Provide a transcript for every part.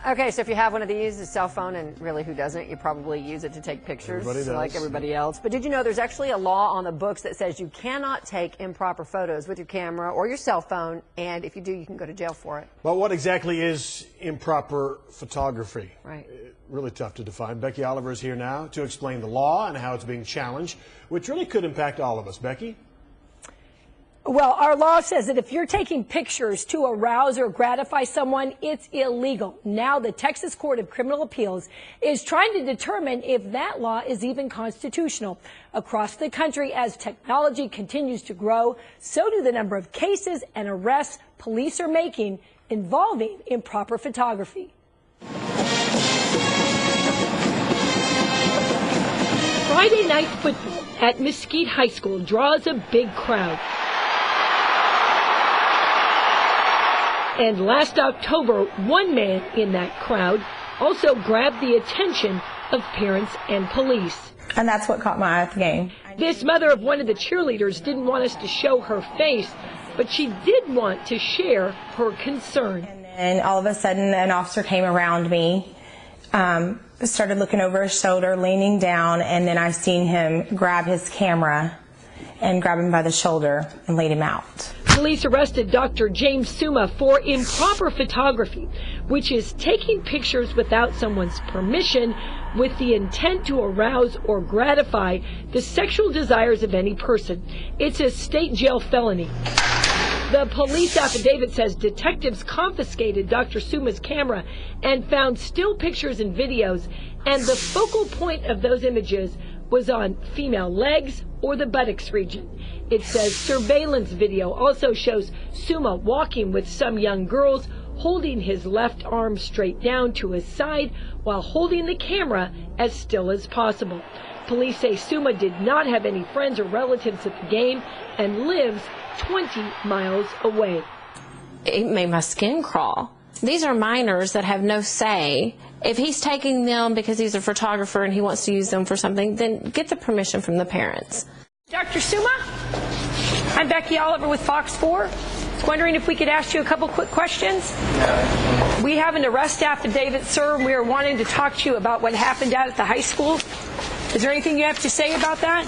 Okay, so if you have one of these, a cell phone, and really who doesn't, you probably use it to take pictures like everybody else. But did you know there's actually a law on the books that says you cannot take improper photos with your camera or your cell phone, and if you do, you can go to jail for it. But what exactly is improper photography? Right. Really tough to define. Becky Oliver is here now to explain the law and how it's being challenged, which really could impact all of us. Becky? Well, our law says that if you're taking pictures to arouse or gratify someone, it's illegal. Now the Texas Court of Criminal Appeals is trying to determine if that law is even constitutional. Across the country, as technology continues to grow, so do the number of cases and arrests police are making involving improper photography. Friday night football at Mesquite High School draws a big crowd. And last October, one man in that crowd also grabbed the attention of parents and police. And that's what caught my eye at the game. This mother of one of the cheerleaders didn't want us to show her face, but she did want to share her concern. And all of a sudden, an officer came around me, started looking over his shoulder, leaning down, and then I seen him grab his camera and grab him by the shoulder and lead him out. Police arrested Dr. James Suma for improper photography, which is taking pictures without someone's permission with the intent to arouse or gratify the sexual desires of any person. It's a state jail felony. The police affidavit says detectives confiscated Dr. Suma's camera and found still pictures and videos, and the focal point of those images was on female legs or the buttocks region. It says surveillance video also shows Suma walking with some young girls, holding his left arm straight down to his side while holding the camera as still as possible. Police say Suma did not have any friends or relatives at the game and lives 20 miles away. It made my skin crawl. These are minors that have no say. If he's taking them because he's a photographer and he wants to use them for something, then get the permission from the parents. Dr. Suma, I'm Becky Oliver with Fox 4. I was wondering if we could ask you a couple quick questions. We have an arrest affidavit, sir, and we are wanting to talk to you about what happened out at the high school. Is there anything you have to say about that?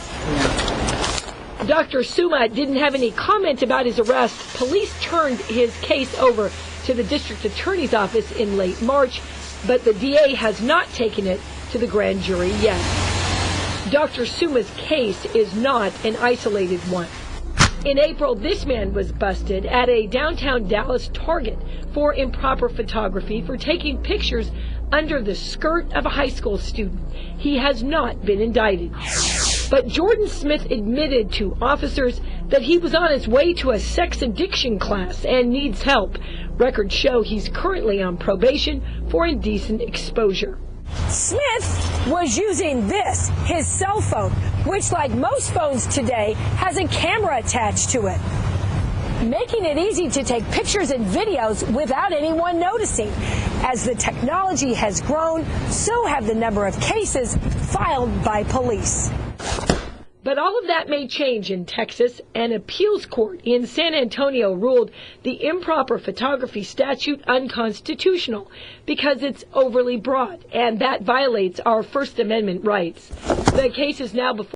Dr. Suma didn't have any comment about his arrest. Police turned his case over to the district attorney's office in late March, but the DA has not taken it to the grand jury yet. Dr. Suma's case is not an isolated one. In April, this man was busted at a downtown Dallas Target for improper photography for taking pictures under the skirt of a high school student. He has not been indicted. But Jordan Smith admitted to officers that he was on his way to a sex addiction class and needs help. Records show he's currently on probation for indecent exposure. Smith was using this, his cell phone, which, like most phones today, has a camera attached to it, making it easy to take pictures and videos without anyone noticing. As the technology has grown, so have the number of cases filed by police. But all of that may change in Texas. An appeals court in San Antonio ruled the improper photography statute unconstitutional because it's overly broad, and that violates our First Amendment rights. The case is now before